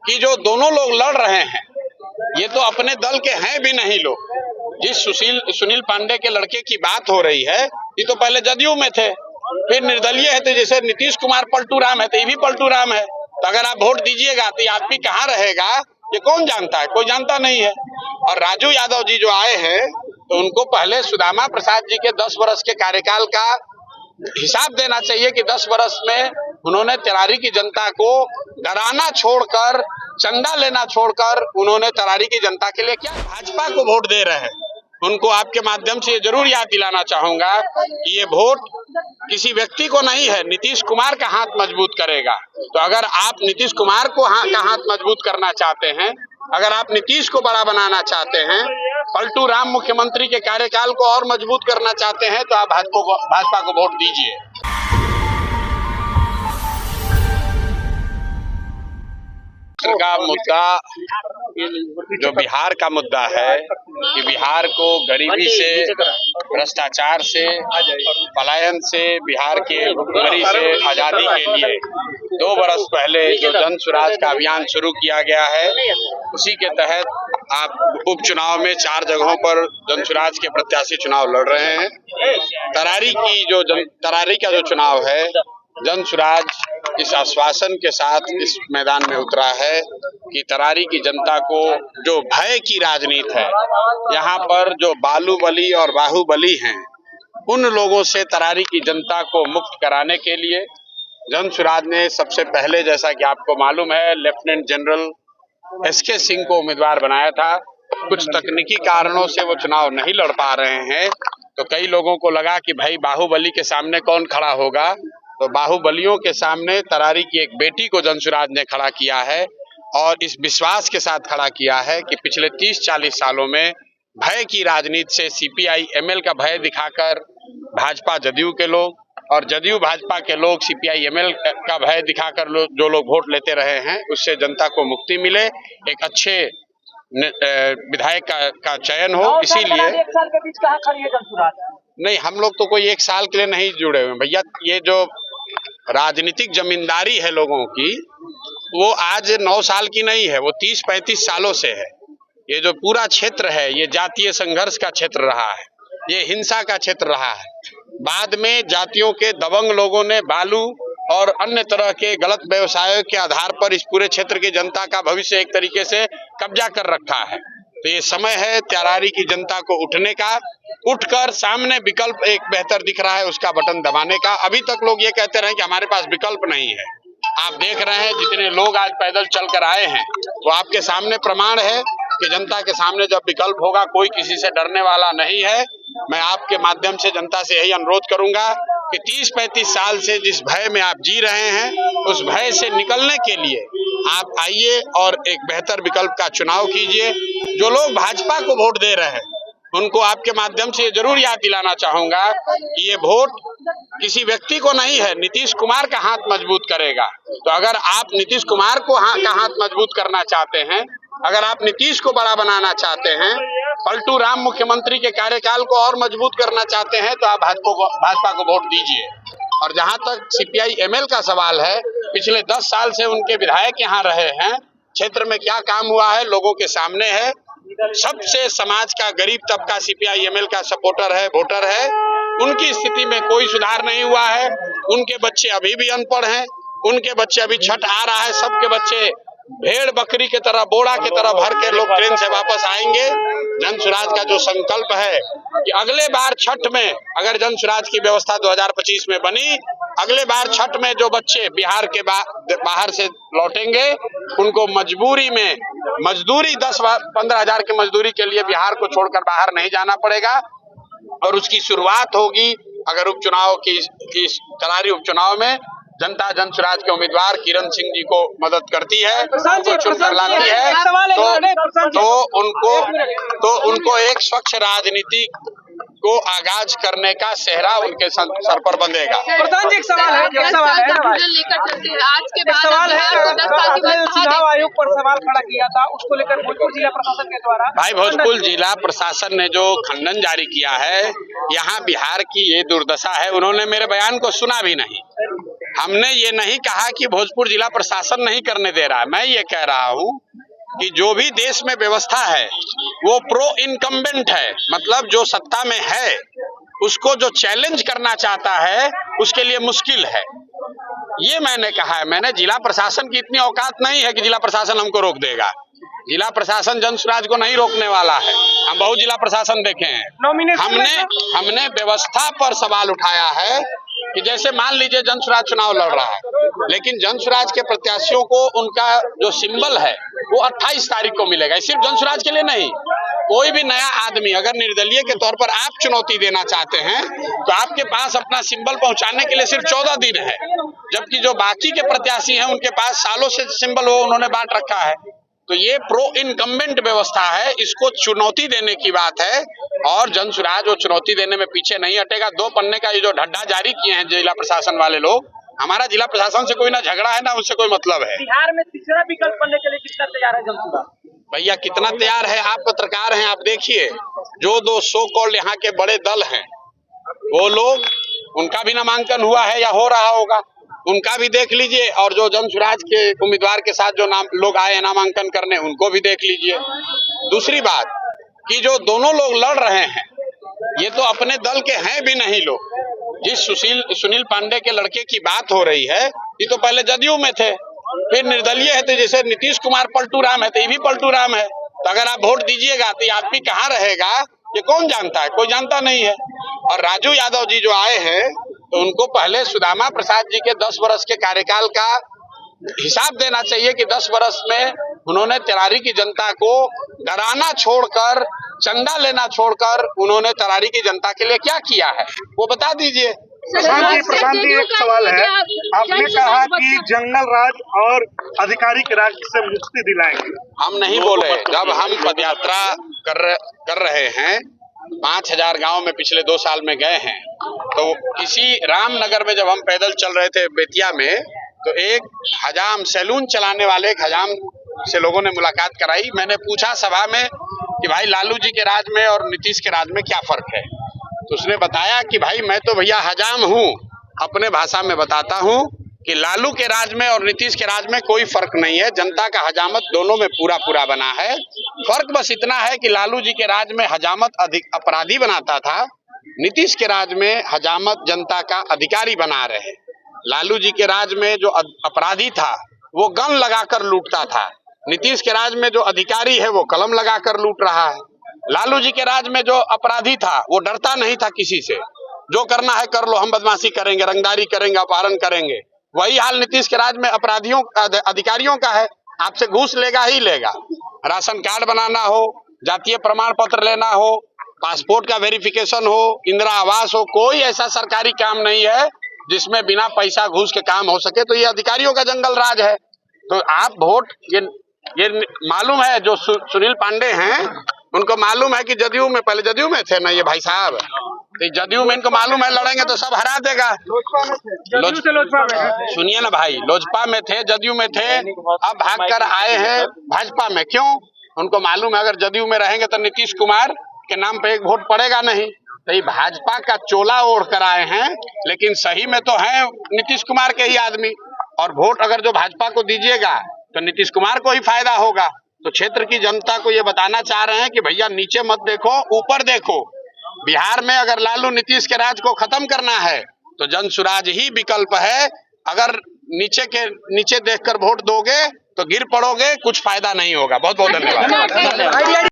कि जो दोनों लोग लड़ रहे हैं ये तो अपने दल के हैं भी नहीं लोग। जिस सुनील पांडे के लड़के की बात हो रही है ये तो पहले जदयू में थे, फिर निर्दलीय है, तो जैसे नीतीश कुमार पलटू राम है तो ये भी पलटू राम है। तो अगर आप वोट दीजिएगा तो ये आदमी कहाँ रहेगा ये कौन जानता है? कोई जानता नहीं है। और राजू यादव जी जो आए हैं तो उनको पहले सुदामा प्रसाद जी के 10 वर्ष के कार्यकाल का हिसाब देना चाहिए कि 10 वर्ष में उन्होंने तरारी की जनता को डराना छोड़कर, चंदा लेना छोड़कर उन्होंने तरारी की जनता के लिए क्या भाजपा को वोट दे रहे हैं। उनको आपके माध्यम से जरूर याद दिलाना चाहूंगा कि ये वोट किसी व्यक्ति को नहीं है, नीतीश कुमार का हाथ मजबूत करेगा। तो अगर आप नीतीश कुमार को का हाथ मजबूत करना चाहते हैं, अगर आप नीतीश को बड़ा बनाना चाहते हैं, पलटू राम मुख्यमंत्री के कार्यकाल को और मजबूत करना चाहते हैं, तो आप भाजपा को वोट दीजिए। का मुद्दा जो बिहार का मुद्दा है कि बिहार को गरीबी से, भ्रष्टाचार से, पलायन से, बिहार के भुखमरी से आजादी के लिए 2 वर्ष पहले जो जन सुराज का अभियान शुरू किया गया है उसी के तहत आप उपचुनाव में 4 जगहों पर जन सुराज के प्रत्याशी चुनाव लड़ रहे हैं। तरारी का जो चुनाव है, जन सुराज इस आश्वासन के साथ इस मैदान में उतरा है कि तरारी की जनता को जो भय की राजनीति है, यहाँ पर जो बालूबली और बाहुबली हैं, उन लोगों से तरारी की जनता को मुक्त कराने के लिए जन सुराज ने सबसे पहले, जैसा कि आपको मालूम है, लेफ्टिनेंट जनरल SK सिंह को उम्मीदवार बनाया था। कुछ तकनीकी कारणों से वो चुनाव नहीं लड़ पा रहे हैं, तो कई लोगों को लगा कि भाई बाहुबली के सामने कौन खड़ा होगा, तो बाहुबलियों के सामने तरारी की एक बेटी को जन सुराज ने खड़ा किया है और इस विश्वास के साथ खड़ा किया है कि पिछले 30-40 सालों में भय की राजनीति से CPI ML का भय दिखाकर भाजपा जदयू के लोग और जदयू भाजपा के लोग CPI ML का भय दिखाकर जो लोग वोट लेते रहे हैं, उससे जनता को मुक्ति मिले, एक अच्छे विधायक का चयन हो। इसीलिए एक साल के बीच कहाँ खड़ी है जन सुराज? नहीं, हम लोग तो कोई 1 साल के लिए नहीं जुड़े हुए भैया। ये जो राजनीतिक जमींदारी है लोगों की, वो आज 9 साल की नहीं है, वो 30-35 सालों से है। ये जो पूरा क्षेत्र है ये जातीय संघर्ष का क्षेत्र रहा है, ये हिंसा का क्षेत्र रहा है। बाद में जातियों के दबंग लोगों ने बालू और अन्य तरह के गलत व्यवसायों के आधार पर इस पूरे क्षेत्र की जनता का भविष्य एक तरीके से कब्जा कर रखा है। तो ये समय है तरारी की जनता को उठने का, उठकर सामने विकल्प एक बेहतर दिख रहा है उसका बटन दबाने का। अभी तक लोग ये कहते रहे कि हमारे पास विकल्प नहीं है। आप देख रहे हैं जितने लोग आज पैदल चलकर आए हैं, वो आपके सामने प्रमाण है कि जनता के सामने जब विकल्प होगा कोई किसी से डरने वाला नहीं है। मैं आपके माध्यम से जनता से यही अनुरोध करूंगा कि 30-35 साल से जिस भय में आप जी रहे हैं, उस भय से निकलने के लिए आप आइए और एक बेहतर विकल्प का चुनाव कीजिए। जो लोग भाजपा को वोट दे रहे हैं उनको आपके माध्यम से जरूर याद दिलाना चाहूंगा कि ये वोट किसी व्यक्ति को नहीं है, नीतीश कुमार का हाथ मजबूत करेगा। तो अगर आप नीतीश कुमार को का हाथ मजबूत करना चाहते हैं, अगर आप नीतीश को बड़ा बनाना चाहते हैं, पलटू राम मुख्यमंत्री के कार्यकाल को और मजबूत करना चाहते हैं, तो आप भाजपा को वोट दीजिए। और जहां तक CPI ML का सवाल है, पिछले 10 साल से उनके विधायक यहाँ रहे हैं, क्षेत्र में क्या काम हुआ है लोगों के सामने है। सबसे समाज का गरीब तबका CPI ML का सपोर्टर है, वोटर है। उनकी स्थिति में कोई सुधार नहीं हुआ है। उनके बच्चे अभी भी अनपढ़ हैं, उनके बच्चे अभी छठ आ रहा है, सबके बच्चे भेड़ बकरी के तरह, बोरा के तरह भर के लोग ट्रेन से वापस आएंगे। जन सुराज का जो संकल्प है कि अगले बार छठ में अगर जन सुराज की व्यवस्था 2025 में बनी, अगले बार छठ में जो बच्चे बिहार के बाहर से लौटेंगे उनको मजबूरी में मजदूरी 10-15 हजार की मजदूरी के लिए बिहार को छोड़कर बाहर नहीं जाना पड़ेगा। और उसकी शुरुआत होगी अगर उपचुनाव की तरारी उपचुनाव में जनता जन सुराज के उम्मीदवार किरण सिंह जी को मदद करती है, उनको चुनकर लाती है, तो उनको एक स्वच्छ राजनीति को आगाज करने का सेहरा उनके सर पर बंधेगा। प्रधान जी एक सवाल है, आज के बाद चुनाव आयोग पर सवाल खड़ा किया था, उसको लेकर भोजपुर जिला प्रशासन के द्वारा भाई भोजपुर जिला प्रशासन ने जो खंडन जारी किया है, यहाँ बिहार की ये दुर्दशा है, उन्होंने मेरे बयान को सुना भी नहीं। हमने ये नहीं कहा कि भोजपुर जिला प्रशासन नहीं करने दे रहा है। मैं ये कह रहा हूँ कि जो भी देश में व्यवस्था है वो प्रो इनकम्बेंट है, मतलब जो सत्ता में है उसको जो चैलेंज करना चाहता है उसके लिए मुश्किल है। ये मैंने कहा है। मैंने जिला प्रशासन की इतनी औकात नहीं है कि जिला प्रशासन हमको रोक देगा। जिला प्रशासन जन स्वराज को नहीं रोकने वाला है। हम बहुत जिला प्रशासन देखे हैं। हमने व्यवस्था पर सवाल उठाया है कि जैसे मान लीजिए जन स्वराज चुनाव लड़ रहा है, लेकिन जन स्वराज के प्रत्याशियों को उनका जो सिंबल है वो 28 तारीख को मिलेगा। सिर्फ जन स्वराज के लिए नहीं, कोई भी नया आदमी अगर निर्दलीय के तौर पर आप चुनौती देना चाहते हैं तो आपके पास अपना सिंबल पहुंचाने के लिए सिर्फ 14 दिन है, जबकि जो बाकी के प्रत्याशी हैं उनके पास सालों से सिंबल वो उन्होंने बांट रखा है। तो ये प्रो इनकम्बेंट व्यवस्था है, इसको चुनौती देने की बात है और जन स्वराज वो चुनौती देने में पीछे नहीं हटेगा। 2 पन्ने का ये जो ढड्ढा जारी किए हैं जिला प्रशासन वाले लोग, हमारा जिला प्रशासन से कोई ना झगड़ा है ना उससे कोई मतलब है। बिहार में तीसरा विकल्प बनने के लिए कितना तैयार है जन स्वराज? भैया कितना तैयार है? आप पत्रकार हैं, आप देखिए जो 2 सो कॉल्ड यहाँ के बड़े दल हैं वो लोग, उनका भी नामांकन हुआ है या हो रहा होगा, उनका भी देख लीजिए, और जो जन स्वराज के उम्मीदवार के साथ जो लोग आए हैं नामांकन करने उनको भी देख लीजिए। दूसरी बात कि जो दोनों लोग लड़ रहे हैं ये तो अपने दल के हैं भी नहीं लोग। जिस सुनील पांडे के लड़के की बात हो रही है ये तो पहले जदयू में थे, फिर निर्दलीय है, तो जैसे नीतीश कुमार पलटू राम है तो ये भी पलटू राम है। तो अगर आप वोट दीजिएगा तो ये आदमी कहाँ रहेगा ये कौन जानता है? कोई जानता नहीं है। और राजू यादव जी जो आए हैं तो उनको पहले सुदामा प्रसाद जी के 10 वर्ष के कार्यकाल का हिसाब देना चाहिए कि 10 वर्ष में उन्होंने तरारी की जनता को डराना छोड़कर, चंदा लेना छोड़कर उन्होंने तरारी की जनता के लिए क्या किया है वो बता दीजिए। प्रशांत जी एक सवाल है, आपने कहा कि जंगल राज और अधिकारी के राज से मुक्ति दिलाएंगे। हम नहीं बोले। जब हम पदयात्रा कर रहे हैं 5000 गांव में पिछले 2 साल में गए हैं, तो किसी रामनगर में जब हम पैदल चल रहे थे बेतिया में, तो एक हजाम सैलून चलाने वाले एक हजाम से लोगों ने मुलाकात कराई। मैंने पूछा सभा में कि भाई लालू जी के राज में और नीतीश के राज में क्या फर्क है? तो उसने बताया कि भाई मैं तो भैया हजाम हूँ, अपने भाषा में बताता हूँ कि लालू के राज में और नीतीश के राज में कोई फर्क नहीं है। जनता का हजामत दोनों में पूरा बना है। फर्क बस इतना है कि लालू जी के राज में हजामत अपराधी बनाता था, नीतीश के राज में हजामत जनता का अधिकारी बना रहे। लालू जी के राज में जो अपराधी था वो गन लगाकर लूटता था, नीतीश के राज में जो अधिकारी है वो कलम लगाकर लूट रहा है। लालू जी के राज में जो अपराधी था वो डरता नहीं था किसी से, जो करना है कर लो, हम बदमाशी करेंगे, रंगदारी करेंगे, अपहरण करेंगे। वही हाल नीतीश के राज में अधिकारियों का है, आपसे घूस लेगा ही लेगा। राशन कार्ड बनाना हो, जातीय प्रमाण पत्र लेना हो, पासपोर्ट का वेरिफिकेशन हो, इंदिरा आवास हो, कोई ऐसा सरकारी काम नहीं है जिसमें बिना पैसा घूस के काम हो सके। तो ये अधिकारियों का जंगल राज है। तो आप वोट ये मालूम है जो सुनील पांडे हैं उनको मालूम है कि जदयू में, पहले जदयू में थे ना ये भाई साहब, तो जदयू में इनको मालूम है लड़ेंगे तो सब हरा देगा। सुनिए ना भाई, लोजपा में थे, जदयू में थे, अब भागकर आए हैं भाजपा में। क्यों? उनको मालूम है अगर जदयू में रहेंगे तो नीतीश कुमार के नाम पे एक वोट पड़ेगा नहीं। तो ये भाजपा का चोला ओढ़ कर आए हैं, लेकिन सही में तो हैं नीतीश कुमार के ही आदमी। और वोट अगर जो भाजपा को दीजिएगा तो नीतीश कुमार को ही फायदा होगा। तो क्षेत्र की जनता को ये बताना चाह रहे हैं कि भैया नीचे मत देखो, ऊपर देखो। बिहार में अगर लालू नीतीश के राज को खत्म करना है तो जन स्वराज ही विकल्प है। अगर नीचे देखकर वोट दोगे तो गिर पड़ोगे, कुछ फायदा नहीं होगा। बहुत बहुत धन्यवाद।